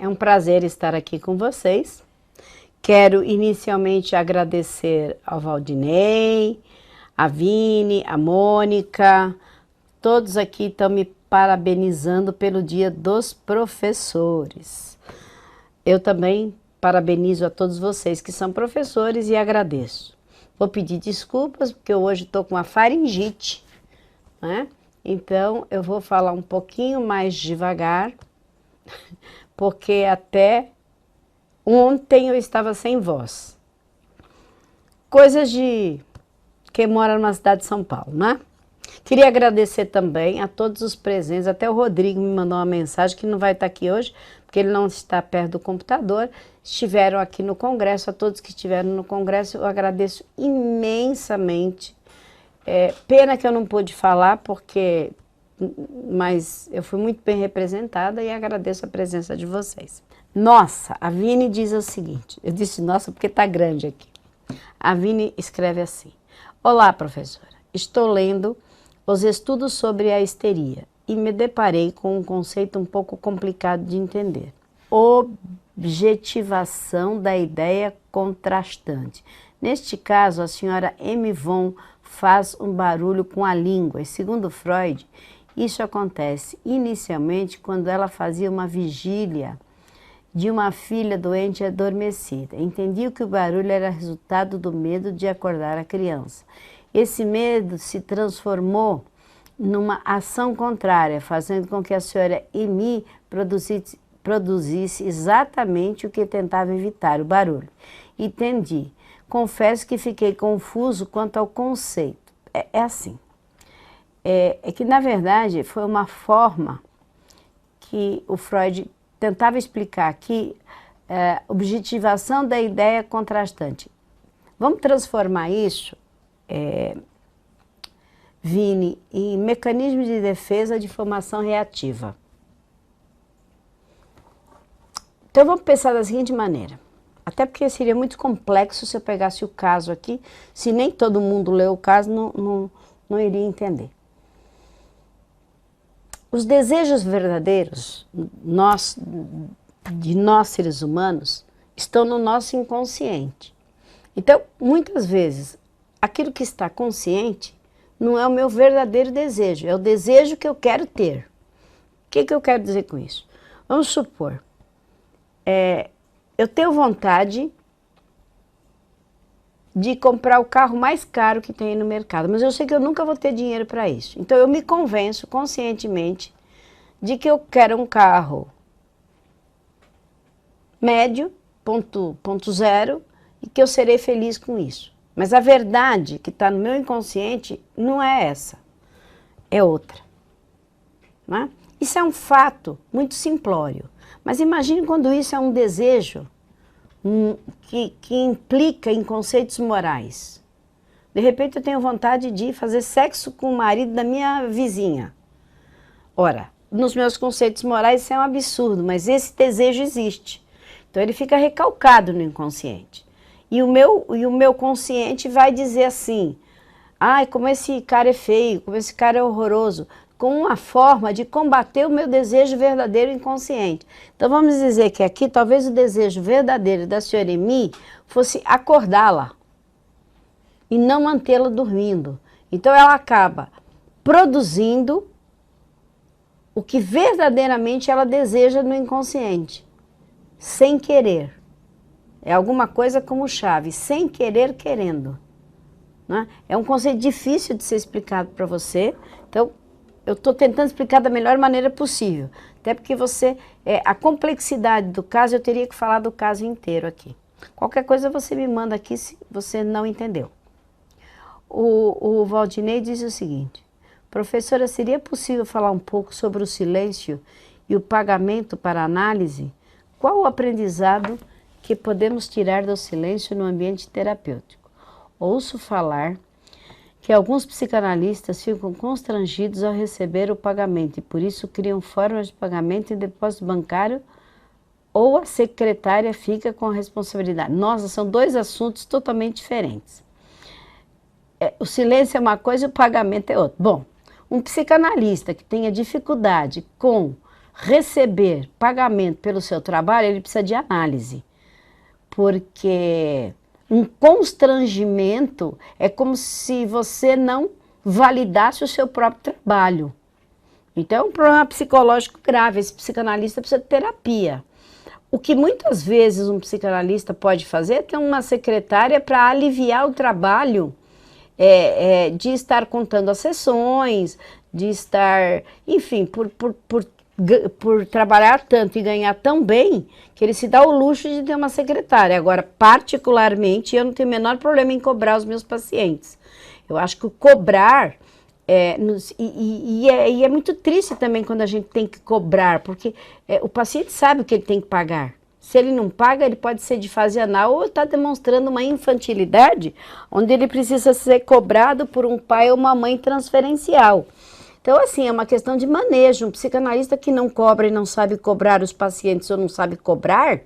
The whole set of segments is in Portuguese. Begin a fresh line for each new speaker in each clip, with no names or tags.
É um prazer estar aqui com vocês. Quero inicialmente agradecer ao Valdinei, a Vini, a Mônica, todos aqui estão me parabenizando pelo Dia dos Professores. Eu também parabenizo a todos vocês que são professores e agradeço. Vou pedir desculpas porque eu hoje estou com uma faringite, né? Então eu vou falar um pouquinho mais devagar, porque até ontem eu estava sem voz. Coisas de quem mora numa cidade de São Paulo, né? Queria agradecer também a todos os presentes, até o Rodrigo me mandou uma mensagem que não vai estar aqui hoje, porque ele não está perto do computador, estiveram aqui no congresso, a todos que estiveram no congresso, eu agradeço imensamente. Pena que eu não pude falar, mas eu fui muito bem representada e agradeço a presença de vocês. Nossa, a Vini diz o seguinte, eu disse nossa porque está grande aqui. A Vini escreve assim: olá, professora, estou lendo os estudos sobre a histeria e me deparei com um conceito um pouco complicado de entender. Objetivação da ideia contrastante. Neste caso, a senhora M. Von faz um barulho com a língua e, segundo Freud, isso acontece inicialmente quando ela fazia uma vigília de uma filha doente e adormecida. Entendi que o barulho era resultado do medo de acordar a criança. Esse medo se transformou numa ação contrária, fazendo com que a senhora Emi produzisse exatamente o que tentava evitar, o barulho. Entendi. Confesso que fiquei confuso quanto ao conceito. É assim. É que, na verdade, foi uma forma que o Freud tentava explicar aqui, objetivação da ideia contrastante. Vamos transformar isso, Vini, em mecanismo de defesa de formação reativa. Então vamos pensar da seguinte maneira, até porque seria muito complexo se eu pegasse o caso aqui, se nem todo mundo leu o caso, não iria entender. Os desejos verdadeiros, de nós seres humanos, estão no nosso inconsciente. Então, muitas vezes, aquilo que está consciente não é o meu verdadeiro desejo, é o desejo que eu quero ter. O que eu quero dizer com isso? Vamos supor, eu tenho vontade de comprar o carro mais caro que tem no mercado, mas eu sei que eu nunca vou ter dinheiro para isso. Então eu me convenço conscientemente de que eu quero um carro médio, ponto zero, e que eu serei feliz com isso. Mas a verdade que está no meu inconsciente não é essa, é outra. Não é? Isso é um fato muito simplório, mas imagine quando isso é um desejo que implica em conceitos morais. De repente eu tenho vontade de fazer sexo com o marido da minha vizinha. Ora, nos meus conceitos morais isso é um absurdo, mas esse desejo existe. Então ele fica recalcado no inconsciente. E o meu consciente vai dizer assim, ai, como esse cara é feio, como esse cara é horroroso, com uma forma de combater o meu desejo verdadeiro inconsciente. Então vamos dizer que aqui talvez o desejo verdadeiro da senhora Emi fosse acordá-la e não mantê-la dormindo. Então ela acaba produzindo o que verdadeiramente ela deseja no inconsciente, sem querer. É alguma coisa como chave, sem querer, querendo. Né? É um conceito difícil de ser explicado para você, então eu estou tentando explicar da melhor maneira possível, até porque a complexidade do caso, eu teria que falar do caso inteiro aqui. Qualquer coisa você me manda aqui se você não entendeu. O Valdinei diz o seguinte, professora, seria possível falar um pouco sobre o silêncio e o pagamento para análise? Qual o aprendizado que podemos tirar do silêncio no ambiente terapêutico? Ouço falar que alguns psicanalistas ficam constrangidos ao receber o pagamento e por isso criam formas de pagamento em depósito bancário ou a secretária fica com a responsabilidade. Nossa, são dois assuntos totalmente diferentes. O silêncio é uma coisa e o pagamento é outra. Bom, um psicanalista que tenha dificuldade com receber pagamento pelo seu trabalho, ele precisa de análise. Porque um constrangimento é como se você não validasse o seu próprio trabalho. Então é um problema psicológico grave, esse psicanalista precisa de terapia. O que muitas vezes um psicanalista pode fazer é ter uma secretária para aliviar o trabalho de estar contando as sessões, de estar, enfim, por trabalhar tanto e ganhar tão bem, que ele se dá o luxo de ter uma secretária. Agora, particularmente, eu não tenho o menor problema em cobrar os meus pacientes. Eu acho que o cobrar, é muito triste também quando a gente tem que cobrar, porque o paciente sabe o que ele tem que pagar. Se ele não paga, ele pode ser de fase anal ou está demonstrando uma infantilidade, onde ele precisa ser cobrado por um pai ou uma mãe transferencial. Então, assim, é uma questão de manejo. Um psicanalista que não cobra e não sabe cobrar os pacientes ou não sabe cobrar,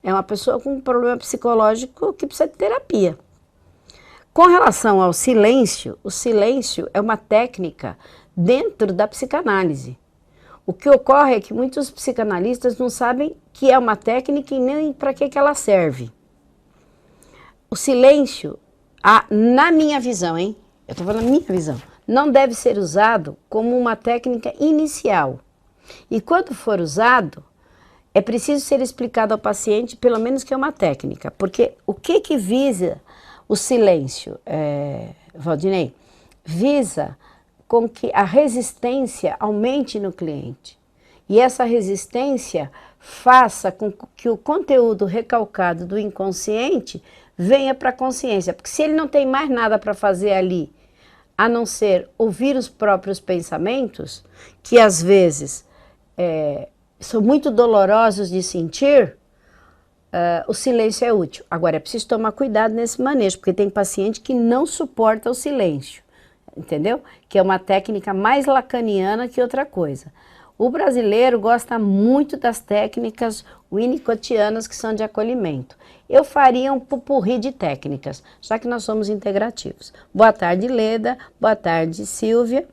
é uma pessoa com um problema psicológico que precisa de terapia. Com relação ao silêncio, o silêncio é uma técnica dentro da psicanálise. O que ocorre é que muitos psicanalistas não sabem que é uma técnica e nem para que ela serve. O silêncio, na minha visão, eu estou falando minha visão, não deve ser usado como uma técnica inicial. E quando for usado, é preciso ser explicado ao paciente, pelo menos que é uma técnica. Porque o que visa o silêncio, Valdinei? Visa com que a resistência aumente no cliente. E essa resistência faça com que o conteúdo recalcado do inconsciente venha para a consciência. Porque se ele não tem mais nada para fazer ali, a não ser ouvir os próprios pensamentos, que às vezes são muito dolorosos de sentir, o silêncio é útil. Agora, é preciso tomar cuidado nesse manejo, porque tem paciente que não suporta o silêncio, entendeu? Que é uma técnica mais lacaniana que outra coisa. O brasileiro gosta muito das técnicas winnicottianas, que são de acolhimento. Eu faria um pupurri de técnicas, já que nós somos integrativos. Boa tarde, Leda. Boa tarde, Silvia.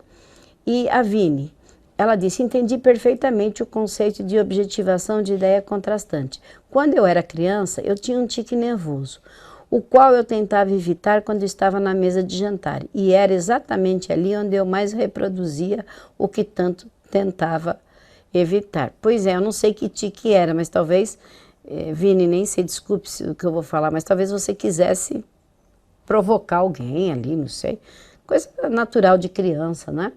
E a Vini, ela disse: entendi perfeitamente o conceito de objetivação de ideia contrastante. Quando eu era criança, eu tinha um tique nervoso, o qual eu tentava evitar quando estava na mesa de jantar. E era exatamente ali onde eu mais reproduzia o que tanto tentava evitar. Pois é, eu não sei que tique era, mas talvez, Vini, nem sei, desculpe o que eu vou falar, mas talvez você quisesse provocar alguém ali, não sei. Coisa natural de criança, né?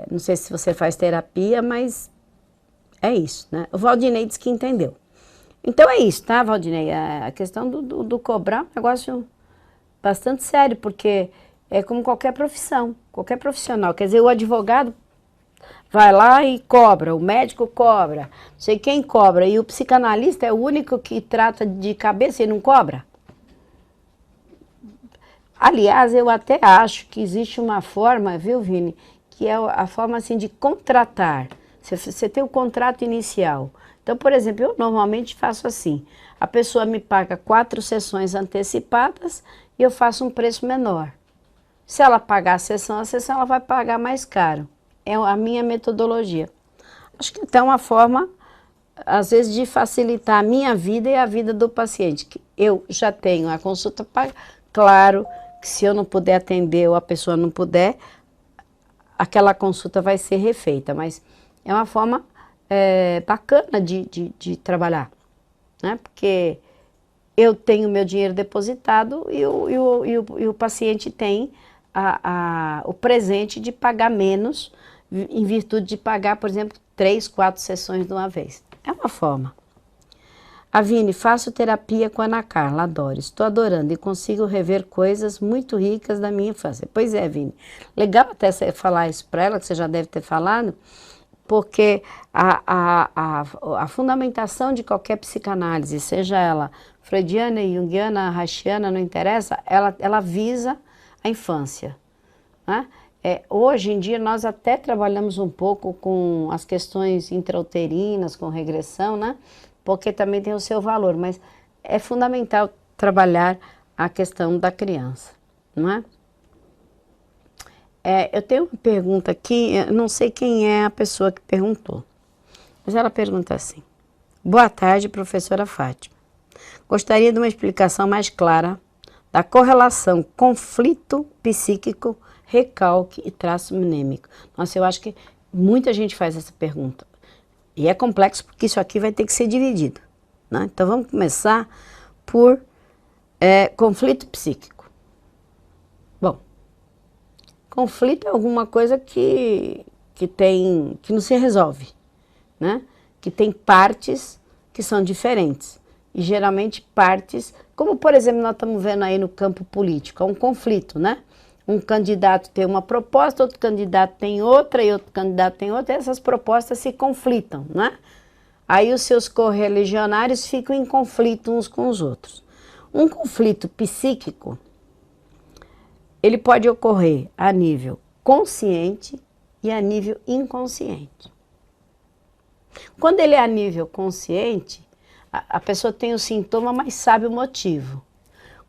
Não sei se você faz terapia, mas é isso, né? O Valdinei disse que entendeu. Então é isso, tá, Valdinei? A questão do cobrar é um negócio bastante sério, porque é como qualquer profissão, qualquer profissional. Quer dizer, o advogado vai lá e cobra, o médico cobra, não sei quem cobra, e o psicanalista é o único que trata de cabeça e não cobra? Aliás, eu até acho que existe uma forma, viu, Vini, que é a forma assim de contratar. Você tem o contrato inicial. Então, por exemplo, eu normalmente faço assim, a pessoa me paga 4 sessões antecipadas e eu faço um preço menor. Se ela pagar a sessão ela vai pagar mais caro. É a minha metodologia. Acho que até uma forma, às vezes, de facilitar a minha vida e a vida do paciente. Que eu já tenho a consulta paga. Claro que se eu não puder atender ou a pessoa não puder, aquela consulta vai ser refeita. Mas é uma forma bacana de trabalhar, né? Porque eu tenho meu dinheiro depositado e o paciente tem o presente de pagar menos, em virtude de pagar, por exemplo, 3, 4 sessões de uma vez. É uma forma. A Vini, faço terapia com a Ana Carla, adoro, estou adorando e consigo rever coisas muito ricas da minha infância. Pois é, Vini, legal até você falar isso para ela, que você já deve ter falado, porque a fundamentação de qualquer psicanálise, seja ela freudiana, junguiana, rashiana, não interessa, ela visa a infância, né? Hoje em dia nós até trabalhamos um pouco com as questões intrauterinas, com regressão, né? Porque também tem o seu valor, mas é fundamental trabalhar a questão da criança, não é? Eu tenho uma pergunta aqui, eu não sei quem é a pessoa que perguntou, mas ela pergunta assim: boa tarde, professora Fátima. Gostaria de uma explicação mais clara da correlação conflito psíquico, recalque e traço mnêmico. Nossa, eu acho que muita gente faz essa pergunta. E é complexo porque isso aqui vai ter que ser dividido, né? Então vamos começar por conflito psíquico. Bom, conflito é alguma coisa que não se resolve, né? Que tem partes que são diferentes. E geralmente partes, como por exemplo nós estamos vendo aí no campo político, é um conflito, né? Um candidato tem uma proposta, outro candidato tem outra e outro candidato tem outra, e essas propostas se conflitam, né? Aí os seus correligionários ficam em conflito uns com os outros. Um conflito psíquico, ele pode ocorrer a nível consciente e a nível inconsciente. Quando ele é a nível consciente, a pessoa tem o sintoma, mas sabe o motivo.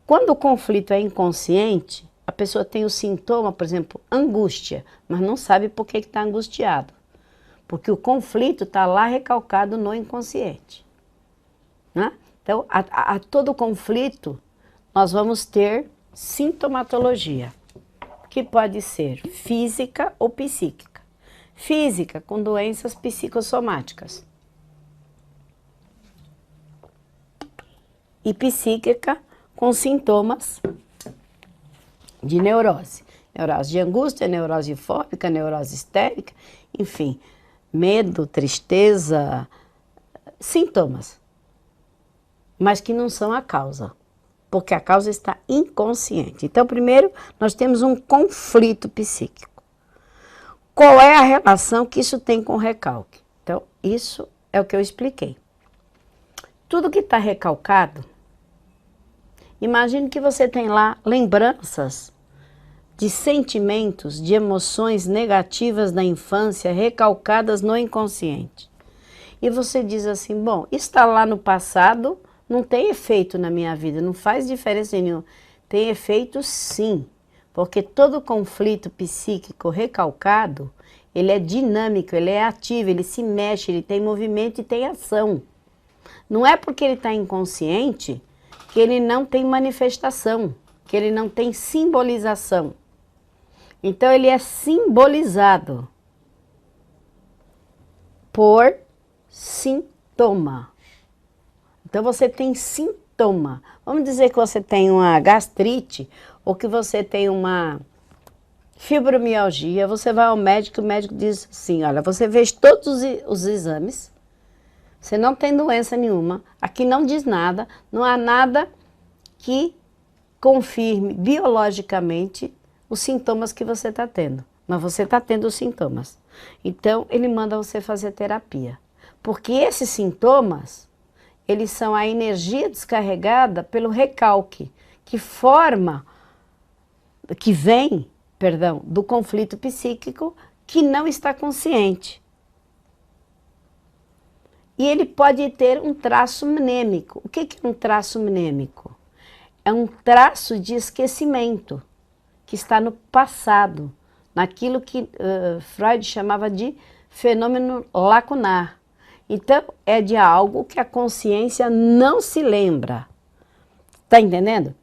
Quando o conflito é inconsciente, a pessoa tem o sintoma, por exemplo, angústia, mas não sabe por que está angustiado. Porque o conflito está lá recalcado no inconsciente, né? Então, a todo conflito, nós vamos ter sintomatologia, que pode ser física ou psíquica. Física, com doenças psicossomáticas. E psíquica, com sintomas de neurose. Neurose de angústia, neurose fóbica, neurose histérica, enfim, medo, tristeza, sintomas. Mas que não são a causa, porque a causa está inconsciente. Então, primeiro, nós temos um conflito psíquico. Qual é a relação que isso tem com o recalque? Então, isso é o que eu expliquei. Tudo que está recalcado, imagine que você tem lá lembranças de sentimentos, de emoções negativas da infância recalcadas no inconsciente. E você diz assim, bom, está lá no passado, não tem efeito na minha vida, não faz diferença nenhuma. Tem efeito sim, porque todo conflito psíquico recalcado, ele é dinâmico, ele é ativo, ele se mexe, ele tem movimento e tem ação. Não é porque ele está inconsciente que ele não tem manifestação, que ele não tem simbolização. Então ele é simbolizado por sintoma. Então você tem sintoma. Vamos dizer que você tem uma gastrite ou que você tem uma fibromialgia, você vai ao médico e o médico diz assim, olha, você fez todos os exames, você não tem doença nenhuma, aqui não diz nada, não há nada que confirme biologicamente os sintomas que você está tendo, mas você está tendo os sintomas. Então, ele manda você fazer terapia, porque esses sintomas, eles são a energia descarregada pelo recalque, que vem do conflito psíquico que não está consciente. E ele pode ter um traço mnêmico. O que é um traço mnêmico? É um traço de esquecimento que está no passado, naquilo que Freud chamava de fenômeno lacunar. Então, é de algo que a consciência não se lembra. Está entendendo?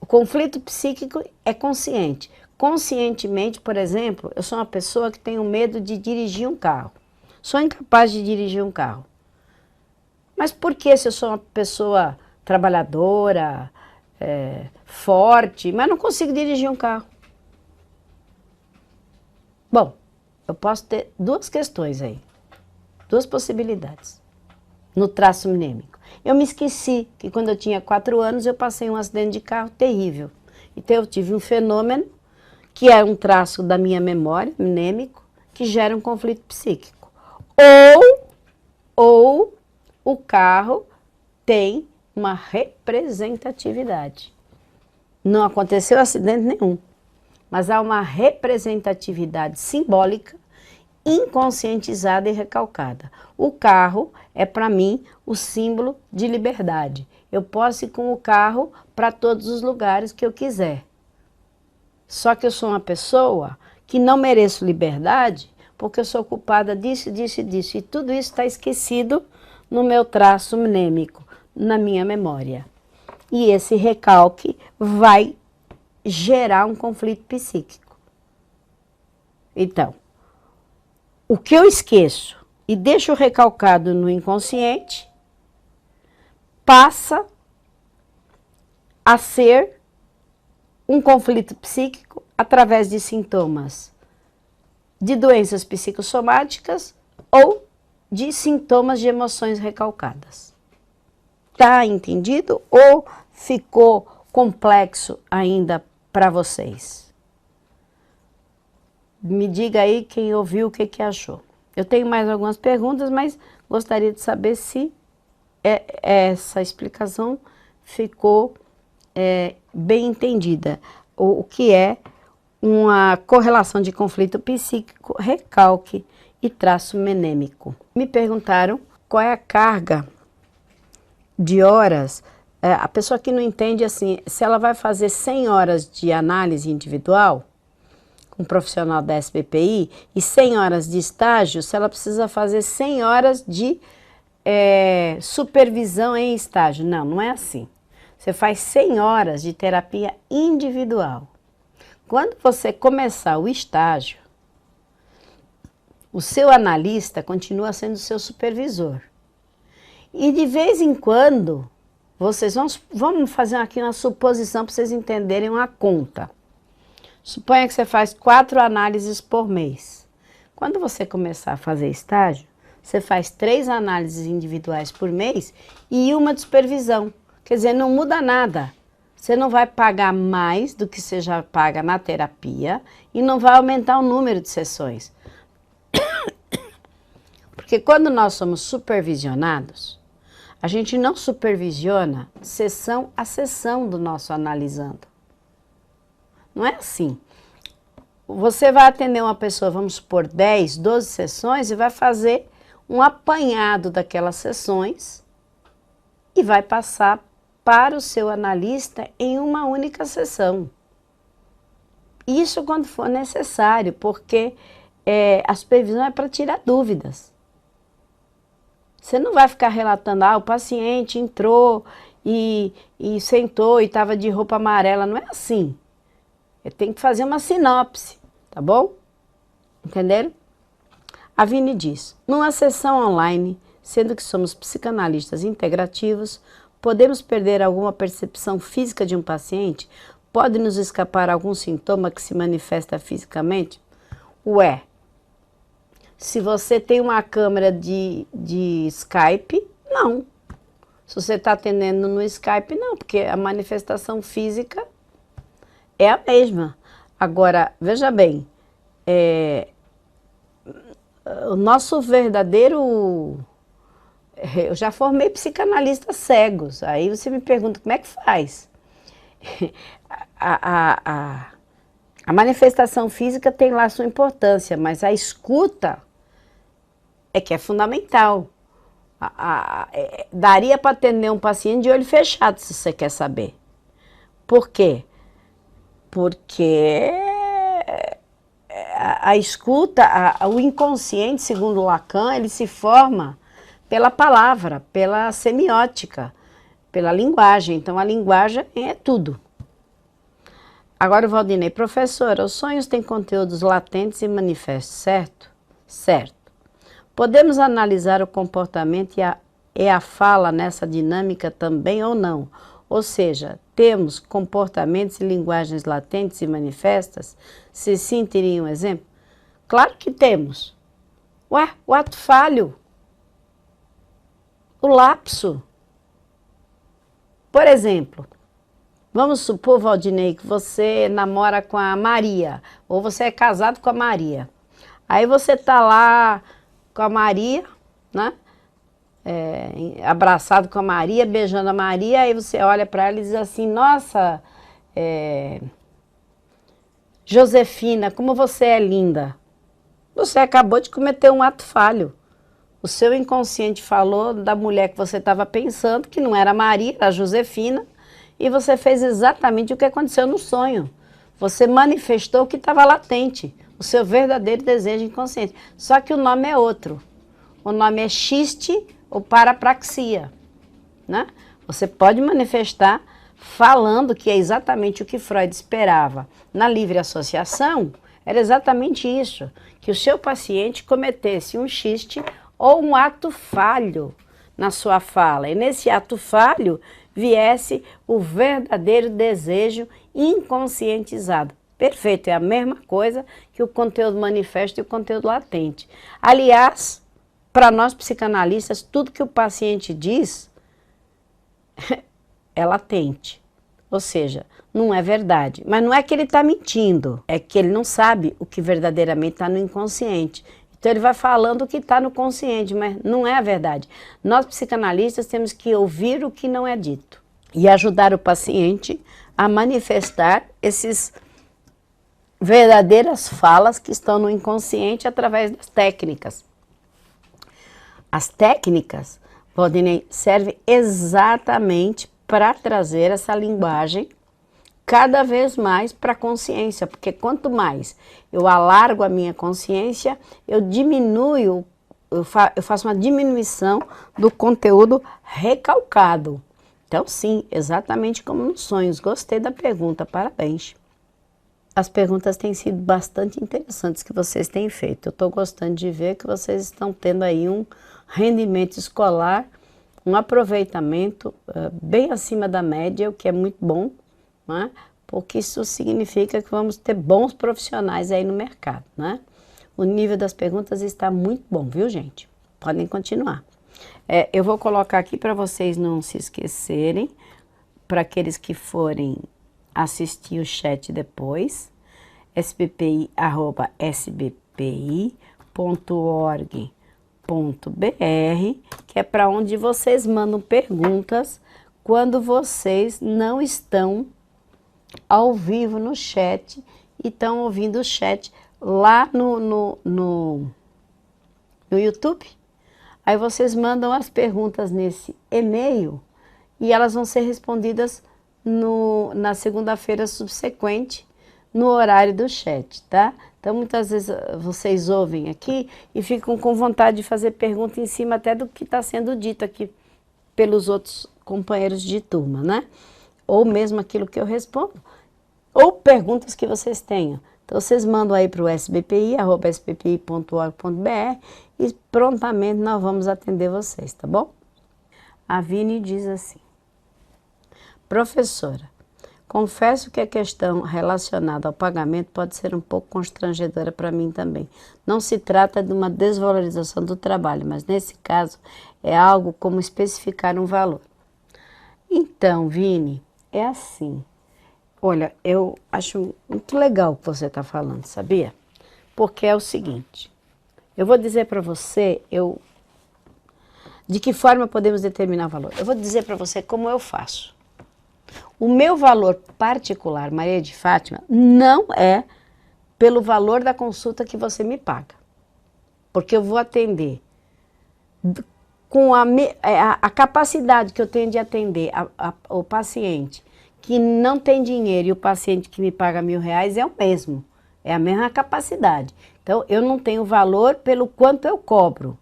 O conflito psíquico é consciente. Conscientemente, por exemplo, eu sou uma pessoa que tenho medo de dirigir um carro. Sou incapaz de dirigir um carro. Mas por que se eu sou uma pessoa trabalhadora, forte, mas não consigo dirigir um carro? Bom, eu posso ter duas questões aí, duas possibilidades no traço mnêmico. Eu me esqueci que quando eu tinha 4 anos eu passei um acidente de carro terrível. Então eu tive um fenômeno que é um traço da minha memória, mnêmico, que gera um conflito psíquico. Ou o carro tem uma representatividade. Não aconteceu acidente nenhum, mas há uma representatividade simbólica, inconscientizada e recalcada. O carro é para mim o símbolo de liberdade. Eu posso ir com o carro para todos os lugares que eu quiser. Só que eu sou uma pessoa que não mereço liberdade porque eu sou culpada disso, disso e disso. E tudo isso está esquecido no meu traço mnêmico, na minha memória. E esse recalque vai gerar um conflito psíquico. Então, o que eu esqueço e deixo recalcado no inconsciente passa a ser um conflito psíquico através de sintomas de doenças psicossomáticas ou de sintomas de emoções recalcadas. Tá entendido ou ficou complexo ainda para vocês? Me diga aí quem ouviu o que achou. Eu tenho mais algumas perguntas, mas gostaria de saber se essa explicação ficou bem entendida. O que é uma correlação de conflito psíquico, recalque e traço mnêmico. Me perguntaram qual é a carga de horas. A pessoa que não entende assim, se ela vai fazer 100 horas de análise individual, um profissional da SBPI, e 100 horas de estágio, se ela precisa fazer 100 horas de supervisão em estágio. Não, não é assim. Você faz 100 horas de terapia individual. Quando você começar o estágio, o seu analista continua sendo seu supervisor. E de vez em quando, vamos fazer aqui uma suposição para vocês entenderem uma conta. Suponha que você faz 4 análises por mês. Quando você começar a fazer estágio, você faz 3 análises individuais por mês e uma de supervisão. Quer dizer, não muda nada. Você não vai pagar mais do que você já paga na terapia e não vai aumentar o número de sessões. Porque quando nós somos supervisionados, a gente não supervisiona sessão a sessão do nosso analisando. Não é assim. Você vai atender uma pessoa, vamos supor, 10, 12 sessões e vai fazer um apanhado daquelas sessões e vai passar para o seu analista em uma única sessão. Isso quando for necessário, porque a supervisão é para tirar dúvidas. Você não vai ficar relatando, o paciente entrou e sentou e estava de roupa amarela. Não é assim. Tem que fazer uma sinopse, tá bom? Entenderam? A Vini diz, numa sessão online, sendo que somos psicanalistas integrativos, podemos perder alguma percepção física de um paciente? Pode nos escapar algum sintoma que se manifesta fisicamente? Ué, se você tem uma câmera de Skype, não. Se você está atendendo no Skype, não, porque a manifestação física é a mesma. Agora, veja bem, o nosso verdadeiro... Eu já formei psicanalistas cegos, aí você me pergunta como é que faz. A manifestação física tem lá a sua importância, mas a escuta é que é fundamental. Daria para atender um paciente de olho fechado, se você quer saber. Por quê? Porque a escuta, o inconsciente, segundo Lacan, ele se forma pela palavra, pela semiótica, pela linguagem. Então, a linguagem é tudo. Agora, o Valdinei, professora, os sonhos têm conteúdos latentes e manifestos, certo? Certo. Podemos analisar o comportamento e a fala nessa dinâmica também ou não? Ou seja, temos comportamentos e linguagens latentes e manifestas? Se sim, teria um exemplo? Claro que temos. Ué, o ato falho. O lapso. Por exemplo, vamos supor, Valdinei, que você namora com a Maria, ou você é casado com a Maria. Aí você tá lá com a Maria, né? Abraçado com a Maria, beijando a Maria, aí você olha para ela e diz assim, nossa, Josefina, como você é linda. Você acabou de cometer um ato falho. O seu inconsciente falou da mulher que você estava pensando, que não era a Maria, era a Josefina, e você fez exatamente o que aconteceu no sonho. Você manifestou o que estava latente, o seu verdadeiro desejo inconsciente. Só que o nome é outro. O nome é xiste ou parapraxia, né? Você pode manifestar falando que é exatamente o que Freud esperava. Na livre associação, era exatamente isso, que o seu paciente cometesse um xiste ou um ato falho na sua fala. E nesse ato falho viesse o verdadeiro desejo inconscientizado. Perfeito, é a mesma coisa que o conteúdo manifesto e o conteúdo latente. Aliás, para nós psicanalistas, tudo que o paciente diz é latente. Ou seja, não é verdade. Mas não é que ele está mentindo, é que ele não sabe o que verdadeiramente está no inconsciente. Então ele vai falando o que está no consciente, mas não é a verdade. Nós psicanalistas temos que ouvir o que não é dito e ajudar o paciente a manifestar esses verdadeiras falas que estão no inconsciente através das técnicas. As técnicas servem exatamente para trazer essa linguagem cada vez mais para a consciência, porque quanto mais eu alargo a minha consciência, eu diminuo, eu faço uma diminuição do conteúdo recalcado. Então sim, exatamente como nos sonhos. Gostei da pergunta, parabéns. As perguntas têm sido bastante interessantes que vocês têm feito. Eu estou gostando de ver que vocês estão tendo aí um rendimento escolar, um aproveitamento bem acima da média, o que é muito bom, né? Porque isso significa que vamos ter bons profissionais aí no mercado, né? O nível das perguntas está muito bom, viu, gente? Podem continuar. Eu vou colocar aqui para vocês não se esquecerem, para aqueles que forem assistir o chat depois, sbpi@sbpi.org.br, que é para onde vocês mandam perguntas quando vocês não estão ao vivo no chat e estão ouvindo o chat lá no YouTube. Aí vocês mandam as perguntas nesse e-mail e elas vão ser respondidas na segunda-feira subsequente, no horário do chat, tá? Então, muitas vezes vocês ouvem aqui e ficam com vontade de fazer pergunta em cima até do que está sendo dito aqui pelos outros companheiros de turma, né? Ou mesmo aquilo que eu respondo, ou perguntas que vocês tenham. Então, vocês mandam aí para o sbpi@sbpi.org.br e prontamente nós vamos atender vocês, tá bom? A Vini diz assim: professora, confesso que a questão relacionada ao pagamento pode ser um pouco constrangedora para mim também. Não se trata de uma desvalorização do trabalho, mas nesse caso é algo como especificar um valor. Então, Vini, é assim. Olha, eu acho muito legal o que você está falando, sabia? Porque é o seguinte, eu vou dizer para você, de que forma podemos determinar o valor. Eu vou dizer para você como eu faço. O meu valor particular, Maria de Fátima, não é pelo valor da consulta que você me paga. Porque eu vou atender com a capacidade que eu tenho de atender o paciente que não tem dinheiro e o paciente que me paga R$1.000 é o mesmo. É a mesma capacidade. Então, eu não tenho valor pelo quanto eu cobro.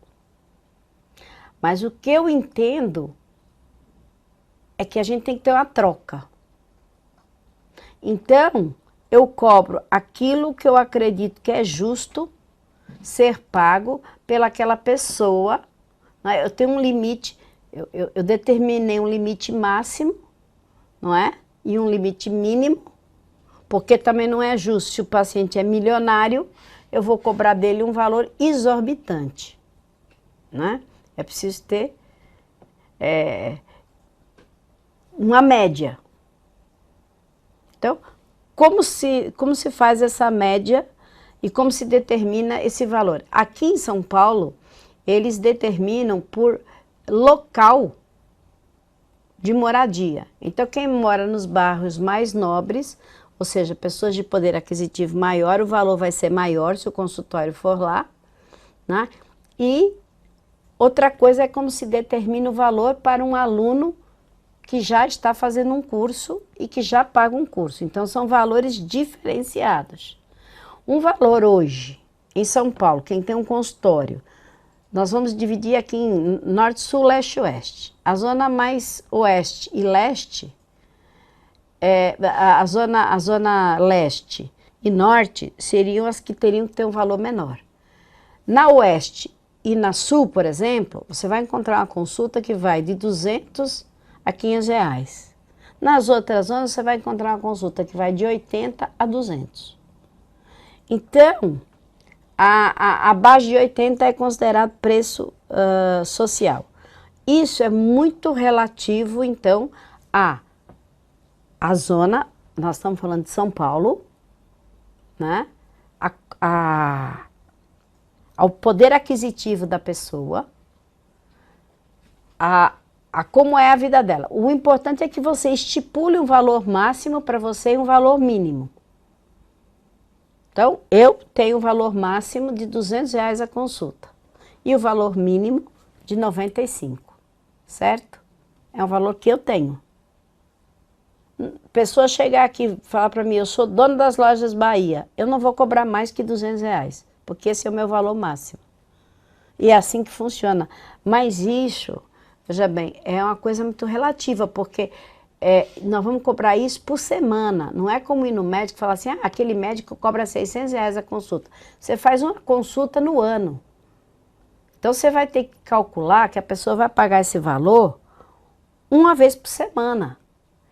Mas o que eu entendo é que a gente tem que ter uma troca. Então, eu cobro aquilo que eu acredito que é justo ser pago pelaquela pessoa. Né? Eu tenho um limite, eu determinei um limite máximo, não é? E um limite mínimo, porque também não é justo. Se o paciente é milionário, eu vou cobrar dele um valor exorbitante, né? É preciso ter uma média. Então, como se faz essa média e como se determina esse valor? Aqui em São Paulo, eles determinam por local de moradia. Então, quem mora nos bairros mais nobres, ou seja, pessoas de poder aquisitivo maior, o valor vai ser maior se o consultório for lá, né? E outra coisa é como se determina o valor para um aluno que já está fazendo um curso e que já paga um curso. Então, são valores diferenciados. Um valor hoje, em São Paulo, quem tem um consultório, nós vamos dividir aqui em norte, sul, leste e oeste. A zona mais oeste e leste, a zona leste e norte seriam as que teriam que ter um valor menor. Na oeste e na sul, por exemplo, você vai encontrar uma consulta que vai de 200 a 500 reais. Nas outras zonas, você vai encontrar uma consulta que vai de 80 a 200. Então, abaixo de 80 é considerado preço social. Isso é muito relativo, então, a zona, nós estamos falando de São Paulo, né? Ao poder aquisitivo da pessoa, a como é a vida dela. O importante é que você estipule um valor máximo para você e um valor mínimo. Então, eu tenho o valor máximo de 200 reais a consulta e o valor mínimo de 95, certo? É um valor que eu tenho. Pessoa chegar aqui e falar para mim, eu sou dono das lojas Bahia, eu não vou cobrar mais que 200 reais, porque esse é o meu valor máximo. E é assim que funciona. Mas isso, veja bem, é uma coisa muito relativa, porque nós vamos cobrar isso por semana. Não é como ir no médico e falar assim, aquele médico cobra 600 reais a consulta. Você faz uma consulta no ano. Então, você vai ter que calcular que a pessoa vai pagar esse valor uma vez por semana.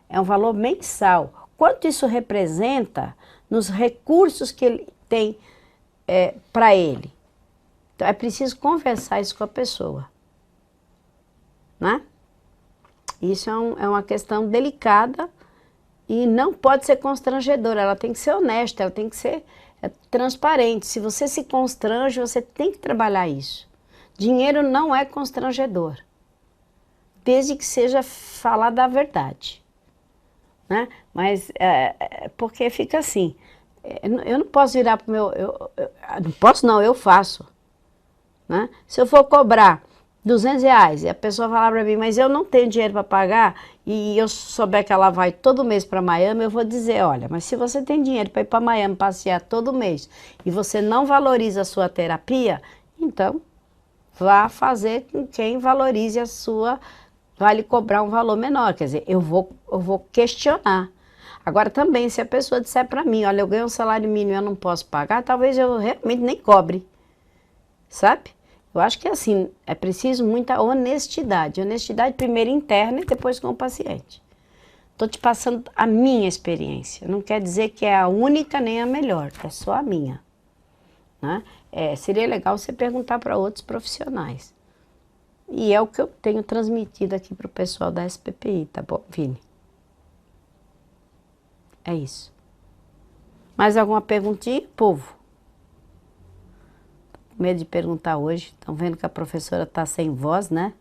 É um valor mensal. Quanto isso representa nos recursos que ele tem para ele? Então, é preciso conversar isso com a pessoa, né? Isso é uma questão delicada e não pode ser constrangedora, ela tem que ser honesta, ela tem que ser transparente. Se você se constrange, você tem que trabalhar isso. Dinheiro não é constrangedor, desde que seja falar da verdade, né? Mas, porque fica assim, eu não posso virar para o meu... não posso não, eu faço, né? Se eu for cobrar 200 reais e a pessoa falar para mim, mas eu não tenho dinheiro para pagar e eu souber que ela vai todo mês para Miami, eu vou dizer, olha, mas se você tem dinheiro para ir para Miami passear todo mês e você não valoriza a sua terapia, então vá fazer com quem valorize a sua, vai lhe cobrar um valor menor, quer dizer, eu vou questionar. Agora também, se a pessoa disser para mim, olha, eu ganho um salário mínimo e eu não posso pagar, talvez eu realmente nem cobre, sabe? Eu acho que assim, é preciso muita honestidade. Honestidade primeiro interna e depois com o paciente. Estou te passando a minha experiência. Não quer dizer que é a única nem a melhor, é só a minha, né? Seria legal você perguntar para outros profissionais. E é o que eu tenho transmitido aqui para o pessoal da SPPI, tá bom, Vini? É isso. Mais alguma perguntinha, povo? Medo de perguntar hoje. Estão vendo que a professora está sem voz, né?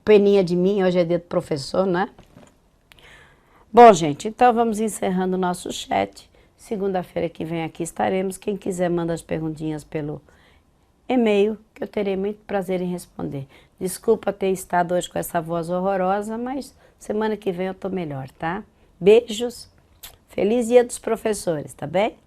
Peninha de mim, hoje é dia do professor, né? Bom, gente, então vamos encerrando o nosso chat. Segunda-feira que vem aqui estaremos. Quem quiser manda as perguntinhas pelo e-mail, que eu terei muito prazer em responder. Desculpa ter estado hoje com essa voz horrorosa, mas semana que vem eu tô melhor, tá? Beijos. Feliz Dia dos Professores, tá bem?